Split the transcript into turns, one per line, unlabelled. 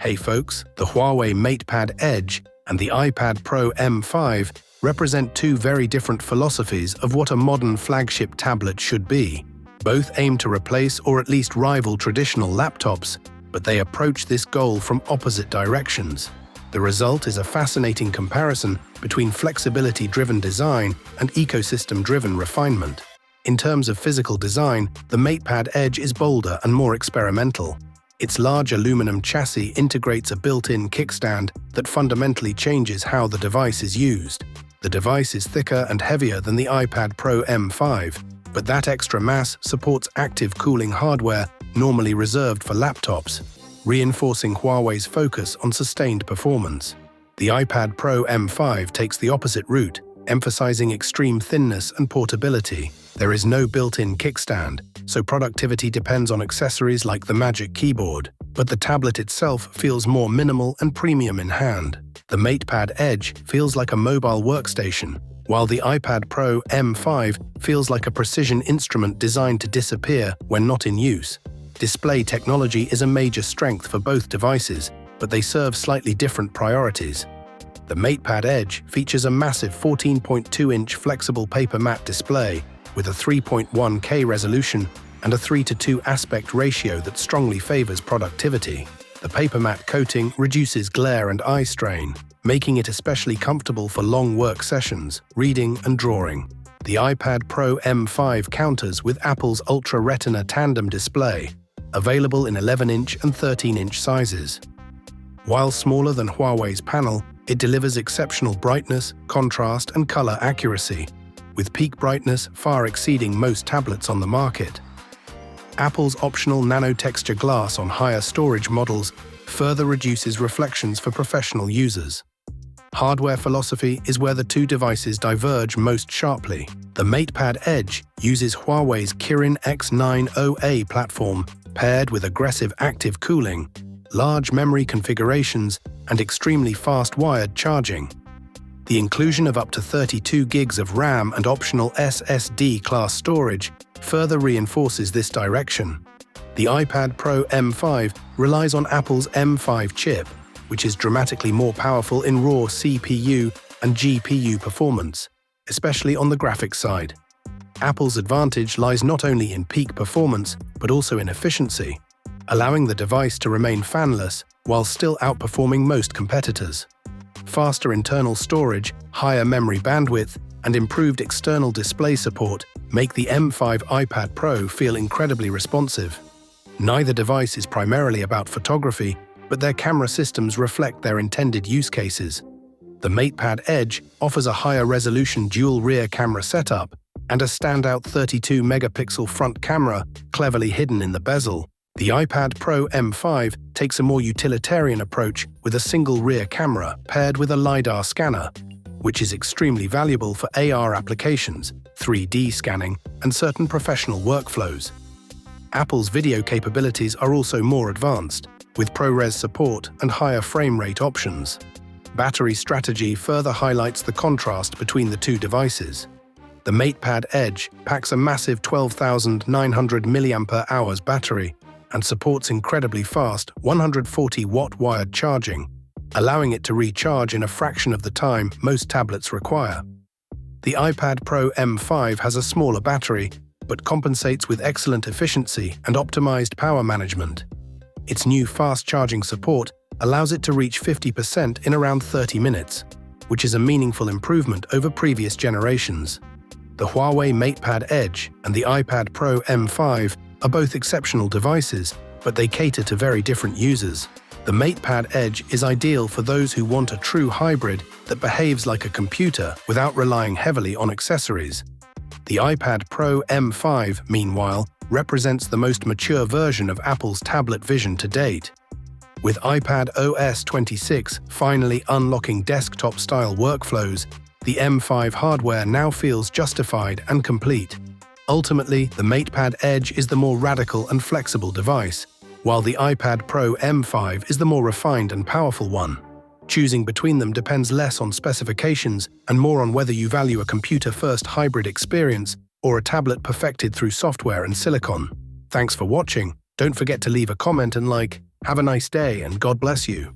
Hey folks, the Huawei MatePad Edge and the iPad Pro M5 represent two very different philosophies of what a modern flagship tablet should be. Both aim to replace or at least rival traditional laptops, but they approach this goal from opposite directions. The result is a fascinating comparison between flexibility-driven design and ecosystem-driven refinement. In terms of physical design, the MatePad Edge is bolder and more experimental. Its large aluminum chassis integrates a built-in kickstand that fundamentally changes how the device is used. The device is thicker and heavier than the iPad Pro M5, but that extra mass supports active cooling hardware normally reserved for laptops, reinforcing Huawei's focus on sustained performance. The iPad Pro M5 takes the opposite route, emphasizing extreme thinness and portability. There is no built-in kickstand, so productivity depends on accessories like the Magic Keyboard, but the tablet itself feels more minimal and premium in hand. The MatePad Edge feels like a mobile workstation, while the iPad Pro M5 feels like a precision instrument designed to disappear when not in use. Display technology is a major strength for both devices, but they serve slightly different priorities. The MatePad Edge features a massive 14.2-inch flexible paper matte display with a 3.1K resolution and a 3:2 aspect ratio that strongly favors productivity. The paper matte coating reduces glare and eye strain, making it especially comfortable for long work sessions, reading and drawing. The iPad Pro M5 counters with Apple's Ultra Retina tandem display, available in 11-inch and 13-inch sizes. While smaller than Huawei's panel, it delivers exceptional brightness, contrast, and color accuracy, with peak brightness far exceeding most tablets on the market. Apple's optional nano-texture glass on higher storage models further reduces reflections for professional users. Hardware philosophy is where the two devices diverge most sharply. The MatePad Edge uses Huawei's Kirin X90A platform paired with aggressive active cooling, large memory configurations, and extremely fast wired charging. The inclusion of up to 32 gigs of RAM and optional SSD-class storage further reinforces this direction. The iPad Pro M5 relies on Apple's M5 chip, which is dramatically more powerful in raw CPU and GPU performance, especially on the graphics side. Apple's advantage lies not only in peak performance, but also in efficiency, allowing the device to remain fanless while still outperforming most competitors. Faster internal storage, higher memory bandwidth, and improved external display support make the M5 iPad Pro feel incredibly responsive. Neither device is primarily about photography, but their camera systems reflect their intended use cases. The MatePad Edge offers a higher resolution dual rear camera setup and a standout 32-megapixel front camera cleverly hidden in the bezel. The iPad Pro M5 takes a more utilitarian approach with a single rear camera paired with a LiDAR scanner, which is extremely valuable for AR applications, 3D scanning, and certain professional workflows. Apple's video capabilities are also more advanced, with ProRes support and higher frame rate options. Battery strategy further highlights the contrast between the two devices. The MatePad Edge packs a massive 12,900 mAh battery and supports incredibly fast 140-watt wired charging, allowing it to recharge in a fraction of the time most tablets require. The iPad Pro M5 has a smaller battery, but compensates with excellent efficiency and optimized power management. Its new fast charging support allows it to reach 50% in around 30 minutes, which is a meaningful improvement over previous generations. The Huawei MatePad Edge and the iPad Pro M5 are both exceptional devices, but they cater to very different users. The MatePad Edge is ideal for those who want a true hybrid that behaves like a computer without relying heavily on accessories. The iPad Pro M5, meanwhile, represents the most mature version of Apple's tablet vision to date. With iPad OS 26 finally unlocking desktop-style workflows, the M5 hardware now feels justified and complete. Ultimately, the MatePad Edge is the more radical and flexible device, while the iPad Pro M5 is the more refined and powerful one. Choosing between them depends less on specifications and more on whether you value a computer-first hybrid experience or a tablet perfected through software and silicon. Thanks for watching. Don't forget to leave a comment and like. Have a nice day and God bless you.